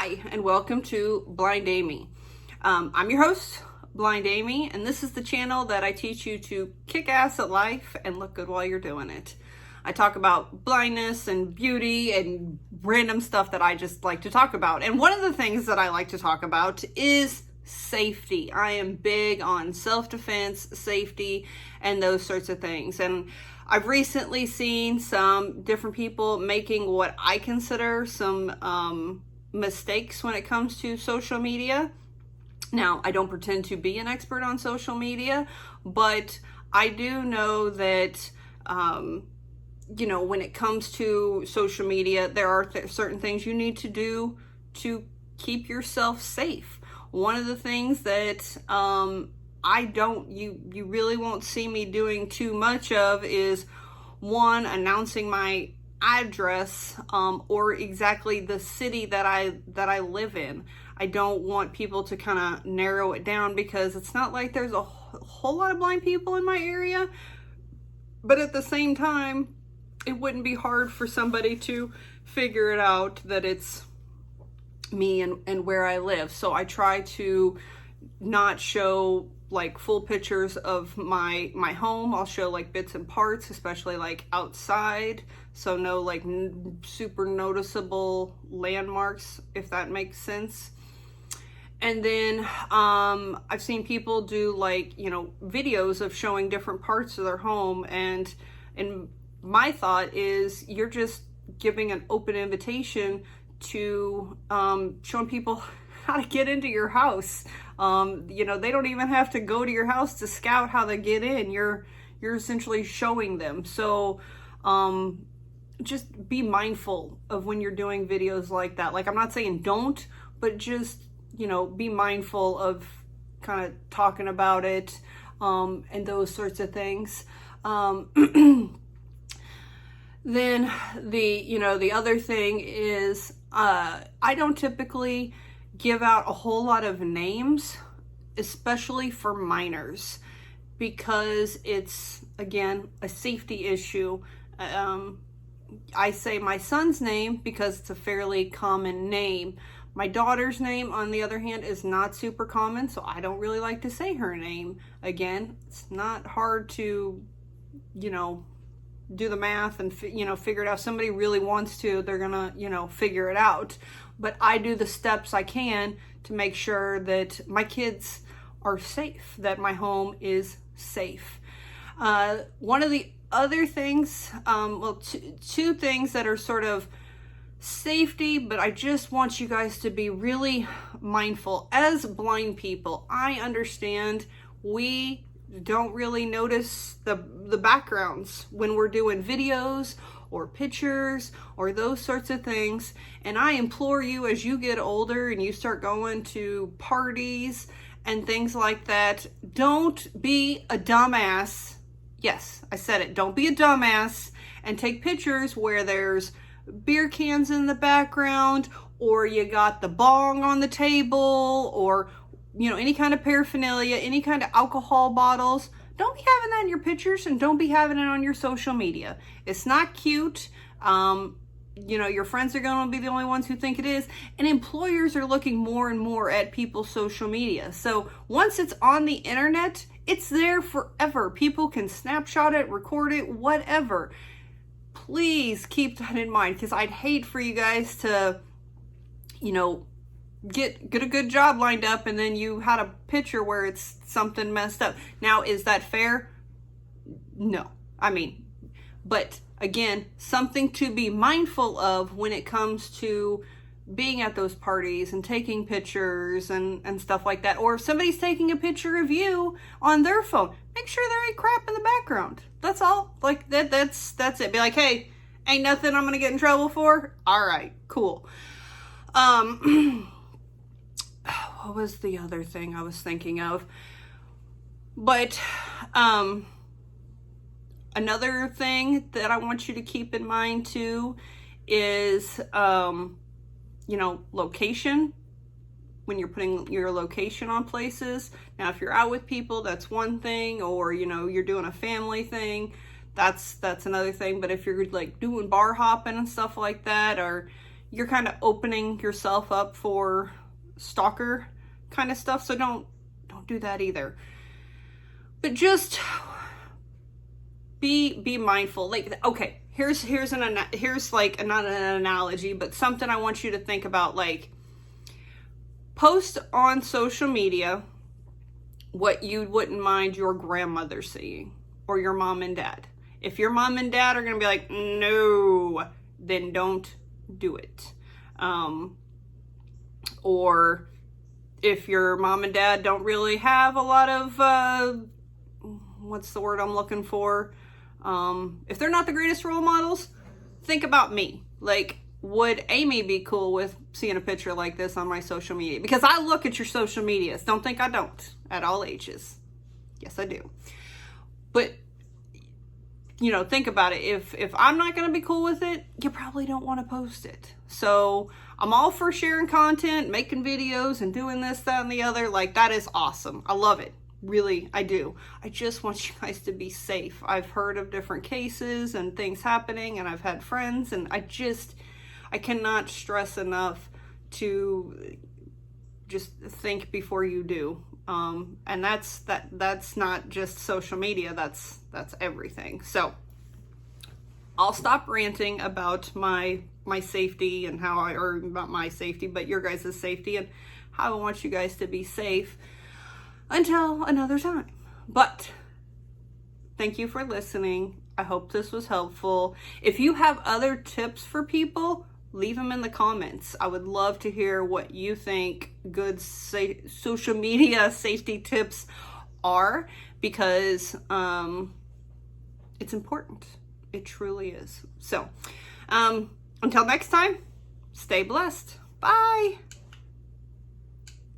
Hi, and welcome to Blind Amy. I'm your host, Blind Amy, and this is the channel that I teach you to kick ass at life and look good while you're doing it. I talk about blindness and beauty and random stuff that I just like to talk about. And one of the things that I like to talk about is safety. I am big on self-defense, safety, and those sorts of things. And I've recently seen some different people making what I consider some mistakes when it comes to social media. Now, I don't pretend to be an expert on social media, but I do know that, when it comes to social media, there are certain things you need to do to keep yourself safe. One of the things that you really won't see me doing too much of is, one, announcing my address or exactly the city that I live in. I don't want people to kind of narrow it down because it's not like there's a whole lot of blind people in my area, but at the same time, it wouldn't be hard for somebody to figure it out that it's me and where I live. So I try to not show like full pictures of my home. I'll show like bits and parts, especially like outside, so no like super noticeable landmarks, if that makes sense. And then I've seen people do like videos of showing different parts of their home, and my thought is you're just giving an open invitation to showing people how to get into your house. They don't even have to go to your house to scout how they get in. You're essentially showing them. So just be mindful of when you're doing videos like that. Like, I'm not saying don't, but just be mindful of kind of talking about it and those sorts of things. Then the other thing is I don't typically give out a whole lot of names, especially for minors, because it's, again, a safety issue. I say my son's name because it's a fairly common name. My daughter's name, on the other hand, is not super common, so I don't really like to say her name. Again, it's not hard to, do the math and, figure it out. If somebody really wants to, they're gonna, figure it out. But I do the steps I can to make sure that my kids are safe, that my home is safe. One of the other things, two things that are sort of safety, but I just want you guys to be really mindful. As blind people, I understand we don't really notice the backgrounds when we're doing videos or pictures or those sorts of things. And I implore you, as you get older and you start going to parties and things like that, don't be a dumbass. Yes, I said it. Don't be a dumbass and take pictures where there's beer cans in the background, or you got the bong on the table, or any kind of paraphernalia, any kind of alcohol bottles. Don't be having that in your pictures, and don't be having it on your social media. It's not cute. Your friends are going to be the only ones who think it is, and employers are looking more and more at people's social media. So once it's on the internet, it's there forever. People can snapshot it, record it, whatever. Please keep that in mind, because I'd hate for you guys to, get a good job lined up and then you had a picture where it's something messed up. Now, is that fair? No. But again, something to be mindful of when it comes to being at those parties and taking pictures and stuff like that. Or if somebody's taking a picture of you on their phone, make sure there ain't crap in the background. That's all. Like that's it. Be like, hey, ain't nothing I'm gonna get in trouble for. All right, cool. What was the other thing I was thinking of? But another thing that I want you to keep in mind too is location. When you're putting your location on places. Now, if you're out with people, that's one thing, or you're doing a family thing, that's another thing. But if you're like doing bar hopping and stuff like that, or you're kind of opening yourself up for stalker kind of stuff. So don't do that either. But just be mindful. Like, okay, here's like not an analogy, but something I want you to think about. Like, post on social media what you wouldn't mind your grandmother seeing, or your mom and dad. If your mom and dad are gonna be like, no, then don't do it. Or if your mom and dad don't really have a lot of what's the word I'm looking for? If they're not the greatest role models, think about me. Like, would Amy be cool with seeing a picture like this on my social media? Because I look at your social medias. Don't think I don't, at all ages. Yes, I do. But, you know, think about it. If I'm not going to be cool with it, you probably don't want to post it. So I'm all for sharing content, making videos, and doing this, that, and the other. Like, that is awesome. I love it. Really, I do. I just want you guys to be safe. I've heard of different cases and things happening, and I've had friends, and I cannot stress enough to just think before you do. And that's not just social media, that's everything. So I'll stop ranting about my safety and or about my safety, but your guys' safety and how I want you guys to be safe until another time. But thank you for listening. I hope this was helpful. If you have other tips for people, leave them in the comments. I would love to hear what you think good social media safety tips are, because it's important. It truly is. So until next time, stay blessed. Bye.